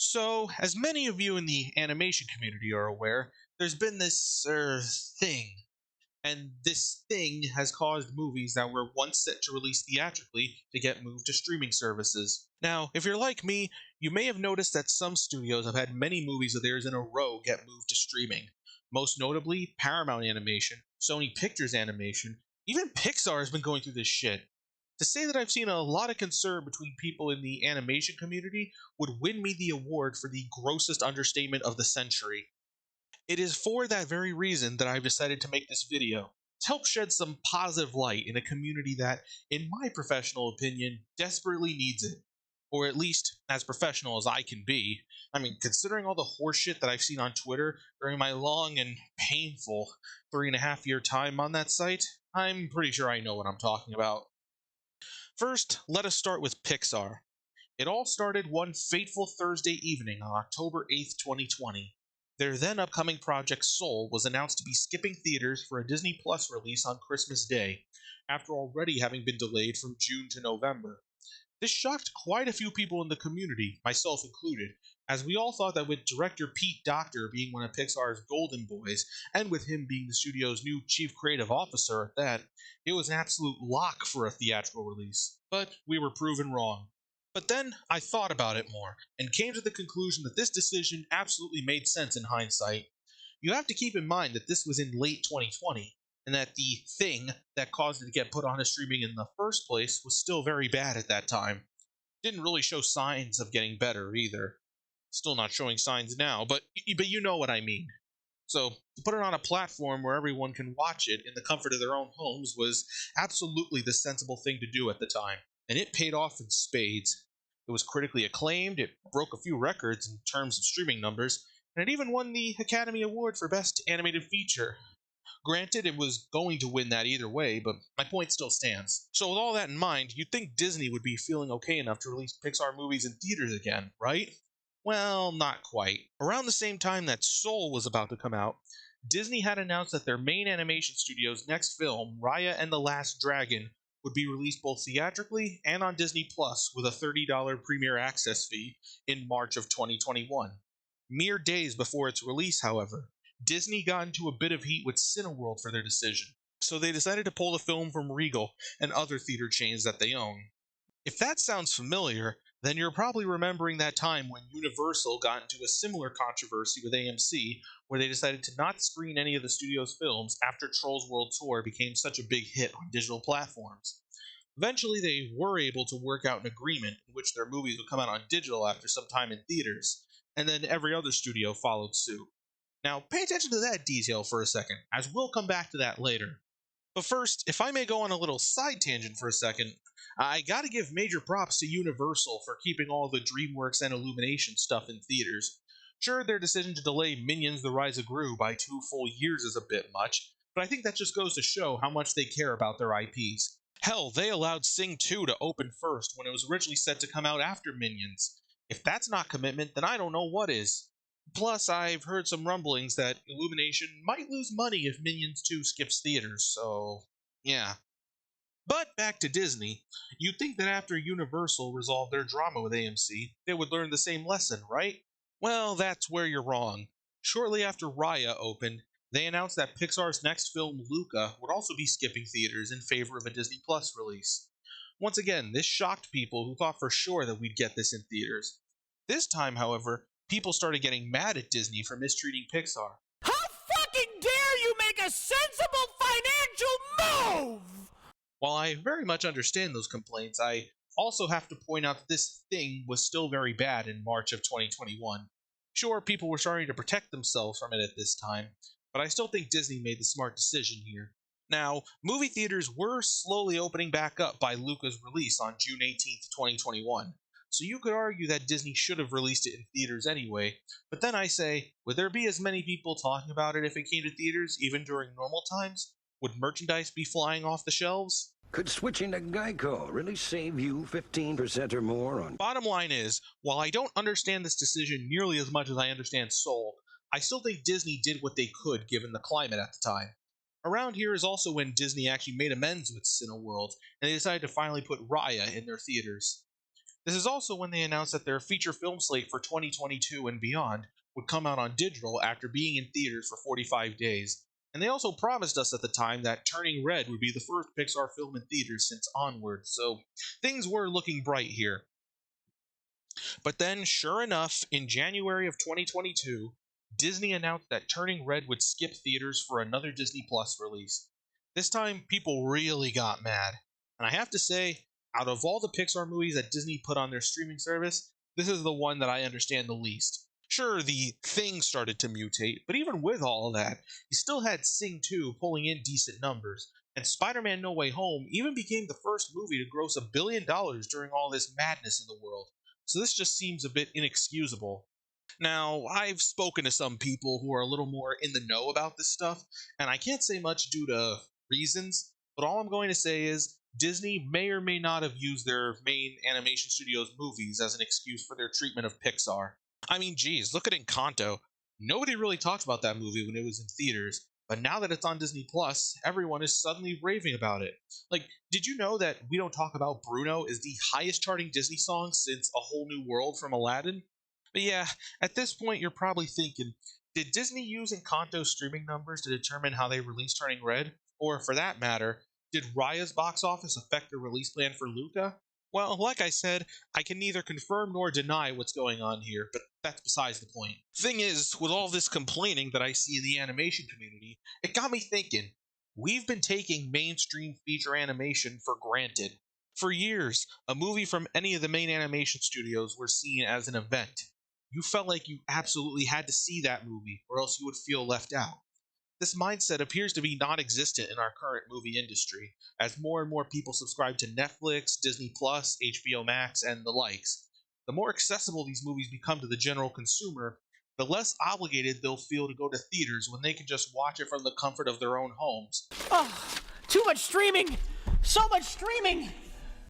So, as many of you in the animation community are aware, there's been this thing, and this thing has caused movies that were once set to release theatrically to get moved to streaming services. Now, if you're like me, you may have noticed that some studios have had many movies of theirs in a row get moved to streaming. Most notably, Paramount Animation, Sony Pictures Animation, even Pixar has been going through this shit. To say that I've seen a lot of concern between people in the animation community would win me the award for the grossest understatement of the century. It is for that very reason that I've decided to make this video, to help shed some positive light in a community that, in my professional opinion, desperately needs it. Or at least as professional as I can be. I mean, considering all the horseshit that I've seen on Twitter during my long and painful 3.5 year time on that site, I'm pretty sure I know what I'm talking about. First, let us start with Pixar. It all started one fateful Thursday evening on October 8th, 2020. Their then upcoming project Soul was announced to be skipping theaters for a Disney Plus release on Christmas Day, after already having been delayed from June to November. This shocked quite a few people in the community, myself included, as we all thought that with director Pete Docter being one of Pixar's golden boys, and with him being the studio's new chief creative officer at that, it was an absolute lock for a theatrical release. But we were proven wrong. But then I thought about it more, and came to the conclusion that this decision absolutely made sense in hindsight. You have to keep in mind that this was in late 2020, and that the thing that caused it to get put on a streaming in the first place was still very bad at that time. Didn't really show signs of getting better either. Still not showing signs now, but you know what I mean. So, to put it on a platform where everyone can watch it in the comfort of their own homes was absolutely the sensible thing to do at the time, and it paid off in spades. It was critically acclaimed, it broke a few records in terms of streaming numbers, and it even won the Academy Award for Best Animated Feature. Granted, it was going to win that either way, but my point still stands. So, with all that in mind, you'd think Disney would be feeling okay enough to release Pixar movies in theaters again, right? Well, not quite. Around the same time that Soul was about to come out, Disney had announced that their main animation studio's next film, Raya and the Last Dragon, would be released both theatrically and on Disney Plus with a $30 premiere access fee in March of 2021. Mere days before its release, however, Disney got into a bit of heat with Cineworld for their decision, so they decided to pull the film from Regal and other theater chains that they own. If that sounds familiar, then you're probably remembering that time when Universal got into a similar controversy with AMC, where they decided to not screen any of the studio's films after Trolls World Tour became such a big hit on digital platforms. Eventually, they were able to work out an agreement in which their movies would come out on digital after some time in theaters, and then every other studio followed suit. Now, pay attention to that detail for a second, as we'll come back to that later. But first, if I may go on a little side tangent for a second, I gotta give major props to Universal for keeping all the DreamWorks and Illumination stuff in theaters. Sure, their decision to delay Minions The Rise of Gru by 2 full years is a bit much, but I think that just goes to show how much they care about their IPs. Hell, they allowed Sing 2 to open first when it was originally set to come out after Minions. If that's not commitment, then I don't know what is. Plus, I've heard some rumblings that Illumination might lose money if Minions 2 skips theaters, so yeah. But back to Disney, you'd think that after Universal resolved their drama with AMC, they would learn the same lesson, right? Well, that's where you're wrong. Shortly after Raya opened, they announced that Pixar's next film, Luca, would also be skipping theaters in favor of a Disney Plus release. Once again, this shocked people who thought for sure that we'd get this in theaters. This time, however, people started getting mad at Disney for mistreating Pixar. How fucking dare you make a sensible financial move? While I very much understand those complaints, I also have to point out that this thing was still very bad in March of 2021. Sure, people were starting to protect themselves from it at this time, but I still think Disney made the smart decision here. Now, movie theaters were slowly opening back up by Luca's release on June 18th, 2021, so you could argue that Disney should have released it in theaters anyway, but then I say, would there be as many people talking about it if it came to theaters, even during normal times? Would merchandise be flying off the shelves? Could switching to Geico really save you 15% or more on... Bottom line is, while I don't understand this decision nearly as much as I understand Soul, I still think Disney did what they could given the climate at the time. Around here is also when Disney actually made amends with Cineworld, and they decided to finally put Raya in their theaters. This is also when they announced that their feature film slate for 2022 and beyond would come out on digital after being in theaters for 45 days. And they also promised us at the time that Turning Red would be the first Pixar film in theaters since Onward, so things were looking bright here. But then, sure enough, in January of 2022, Disney announced that Turning Red would skip theaters for another Disney Plus release. This time, people really got mad. And I have to say, out of all the Pixar movies that Disney put on their streaming service, this is the one that I understand the least. Sure, the thing started to mutate, but even with all of that, you still had Sing 2 pulling in decent numbers, and Spider Man No Way Home even became the first movie to gross $1 billion during all this madness in the world. So this just seems a bit inexcusable. Now, I've spoken to some people who are a little more in the know about this stuff, and I can't say much due to reasons, but all I'm going to say is Disney may or may not have used their main animation studio's movies as an excuse for their treatment of Pixar. I mean, geez, look at Encanto. Nobody really talked about that movie when it was in theaters, but now that it's on Disney Plus, everyone is suddenly raving about it. Like, did you know that We Don't Talk About Bruno is the highest charting Disney song since A Whole New World from Aladdin? But yeah, at this point, you're probably thinking, did Disney use Encanto's streaming numbers to determine how they released Turning Red? Or, for that matter, did Raya's box office affect the release plan for Luca? Well, like I said, I can neither confirm nor deny what's going on here, but that's besides the point. Thing is, with all this complaining that I see in the animation community, it got me thinking. We've been taking mainstream feature animation for granted. For years, a movie from any of the main animation studios was seen as an event. You felt like you absolutely had to see that movie, or else you would feel left out. This mindset appears to be non existent in our current movie industry, as more and more people subscribe to Netflix, Disney Plus, HBO Max, and the likes. The more accessible these movies become to the general consumer, the less obligated they'll feel to go to theaters when they can just watch it from the comfort of their own homes. Oh, too much streaming! So much streaming!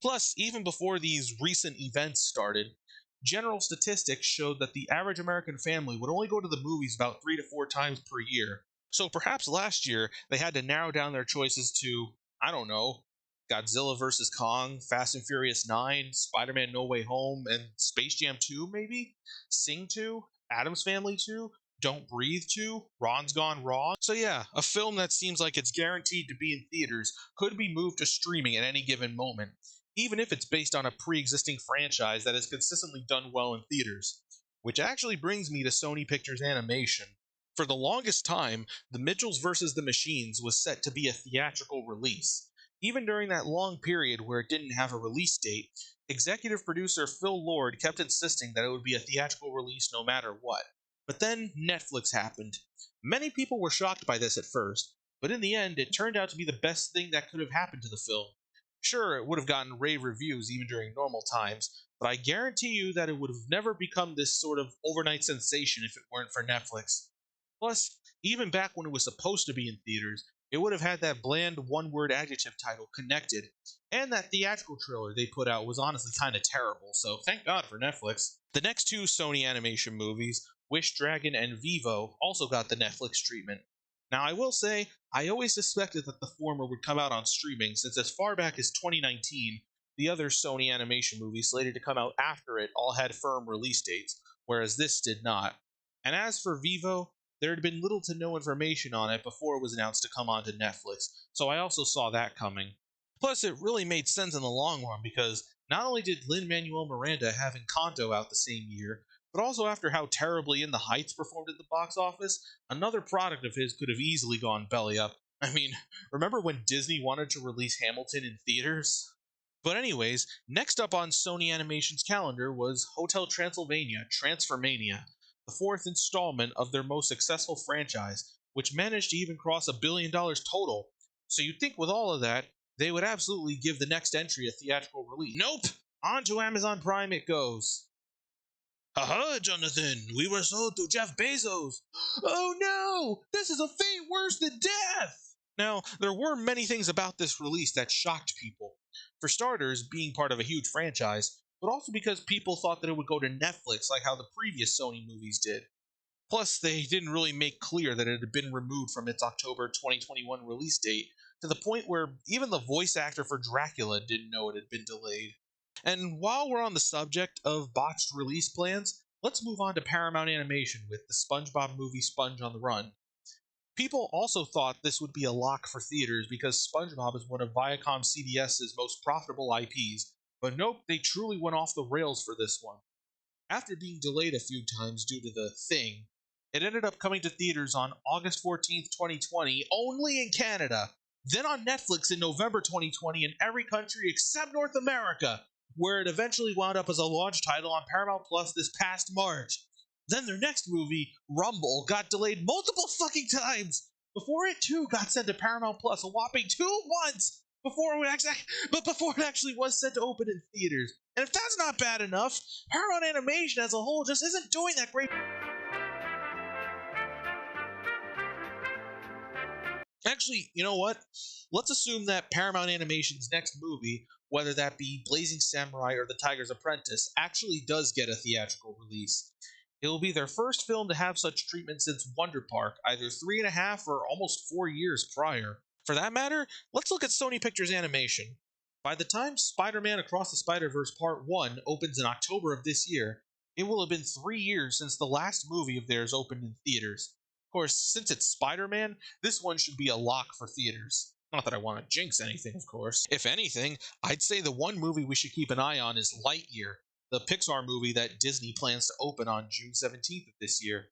Plus, even before these recent events started, general statistics showed that the average American family would only go to the movies about 3 to 4 times per year. So perhaps last year they had to narrow down their choices to, I don't know, Godzilla vs. Kong, Fast and Furious 9, Spider Man No Way Home, and Space Jam 2, maybe? Sing 2? Adam's Family 2? Don't Breathe 2? Ron's Gone Wrong? So yeah, a film that seems like it's guaranteed to be in theaters could be moved to streaming at any given moment, even if it's based on a pre existing franchise that has consistently done well in theaters. Which actually brings me to Sony Pictures Animation. For the longest time, The Mitchells vs. the Machines was set to be a theatrical release. Even during that long period where it didn't have a release date, executive producer Phil Lord kept insisting that it would be a theatrical release no matter what. But then Netflix happened. Many people were shocked by this at first, but in the end, it turned out to be the best thing that could have happened to the film. Sure, it would have gotten rave reviews even during normal times, but I guarantee you that it would have never become this sort of overnight sensation if it weren't for Netflix. Plus, even back when it was supposed to be in theaters, it would have had that bland one word adjective title, Connected, and that theatrical trailer they put out was honestly kind of terrible, so thank God for Netflix. The next two Sony animation movies, Wish Dragon and Vivo, also got the Netflix treatment. Now, I will say, I always suspected that the former would come out on streaming, since as far back as 2019, the other Sony animation movies slated to come out after it all had firm release dates, whereas this did not. And as for Vivo, there had been little to no information on it before it was announced to come onto Netflix, so I also saw that coming. Plus, it really made sense in the long run because not only did Lin-Manuel Miranda have Encanto out the same year, but also after how terribly In the Heights performed at the box office, another product of his could have easily gone belly up. I mean, remember when Disney wanted to release Hamilton in theaters? But anyways, next up on Sony Animation's calendar was Hotel Transylvania Transformania, the fourth installment of their most successful franchise, which managed to even cross $1 billion total. So you'd think with all of that, they would absolutely give the next entry a theatrical release. Nope! On to Amazon Prime it goes. Haha, Jonathan, we were sold to Jeff Bezos. Oh no! This is a fate worse than death! Now, there were many things about this release that shocked people. For starters, being part of a huge franchise, but also because people thought that it would go to Netflix like how the previous Sony movies did. Plus, they didn't really make clear that it had been removed from its October 2021 release date, to the point where even the voice actor for Dracula didn't know it had been delayed. And while we're on the subject of botched release plans, let's move on to Paramount Animation with the SpongeBob movie Sponge on the Run. People also thought this would be a lock for theaters because SpongeBob is one of Viacom CBS's most profitable IPs, but nope, they truly went off the rails for this one. After being delayed a few times due to the thing, it ended up coming to theaters on August 14th, 2020, only in Canada, then on Netflix in November 2020 in every country except North America, where it eventually wound up as a launch title on Paramount Plus this past March. Then their next movie, Rumble, got delayed multiple fucking times before it too got sent to Paramount Plus a whopping 2 months before it actually was set to open in theaters. And if that's not bad enough, Paramount Animation as a whole just isn't doing that great. Actually, you know what? Let's assume that Paramount Animation's next movie, whether that be Blazing Samurai or The Tiger's Apprentice, actually does get a theatrical release. It will be their first film to have such treatment since Wonder Park, either 3.5 or almost 4 years prior. For that matter, let's look at Sony Pictures Animation. By the time Spider Man Across the Spider Verse Part 1 opens in October of this year, it will have been 3 years since the last movie of theirs opened in theaters. Of course, since it's Spider Man, this one should be a lock for theaters. Not that I want to jinx anything, of course. If anything, I'd say the one movie we should keep an eye on is Lightyear, the Pixar movie that Disney plans to open on June 17th of this year.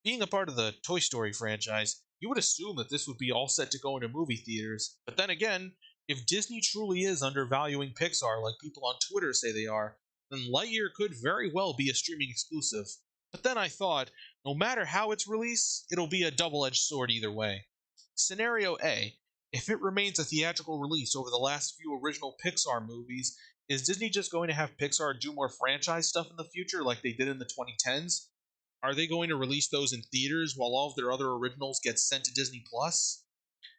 Being a part of the Toy Story franchise, you would assume that this would be all set to go into movie theaters. But then again, if Disney truly is undervaluing Pixar like people on Twitter say they are, then Lightyear could very well be a streaming exclusive. But then I thought, no matter how it's released, it'll be a double-edged sword either way. Scenario A: if it remains a theatrical release over the last few original Pixar movies, is Disney just going to have Pixar do more franchise stuff in the future like they did in the 2010s? Are they going to release those in theaters while all of their other originals get sent to Disney Plus?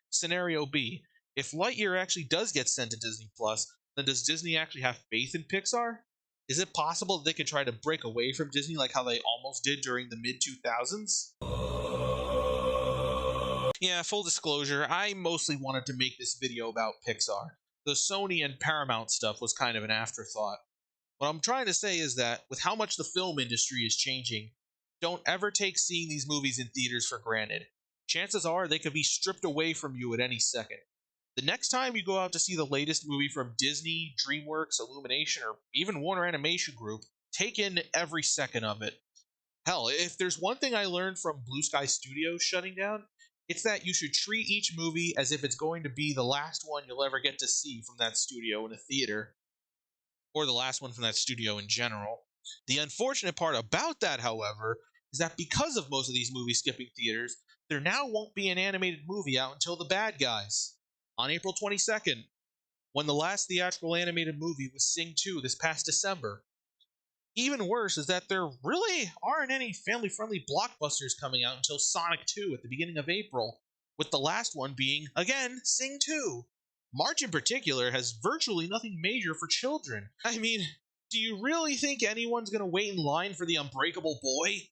Scenario B: if Lightyear actually does get sent to Disney Plus, then does Disney actually have faith in Pixar? Is it possible that they could try to break away from Disney like how they almost did during the mid 2000s? Yeah, full disclosure, I mostly wanted to make this video about Pixar. The Sony and Paramount stuff was kind of an afterthought. What I'm trying to say is that, with how much the film industry is changing, don't ever take seeing these movies in theaters for granted. Chances are they could be stripped away from you at any second. The next time you go out to see the latest movie from Disney, DreamWorks, Illumination, or even Warner Animation Group, take in every second of it. Hell, if there's one thing I learned from Blue Sky Studios shutting down, it's that you should treat each movie as if it's going to be the last one you'll ever get to see from that studio in a theater, or the last one from that studio in general. The unfortunate part about that, however, is that because of most of these movies skipping theaters, there now won't be an animated movie out until The Bad Guys on April 22nd, when the last theatrical animated movie was Sing 2 this past December. Even worse is that there really aren't any family-friendly blockbusters coming out until Sonic 2 at the beginning of April, with the last one being, again, Sing 2. March in particular has virtually nothing major for children. I mean, do you really think anyone's gonna wait in line for The Unbreakable Boy?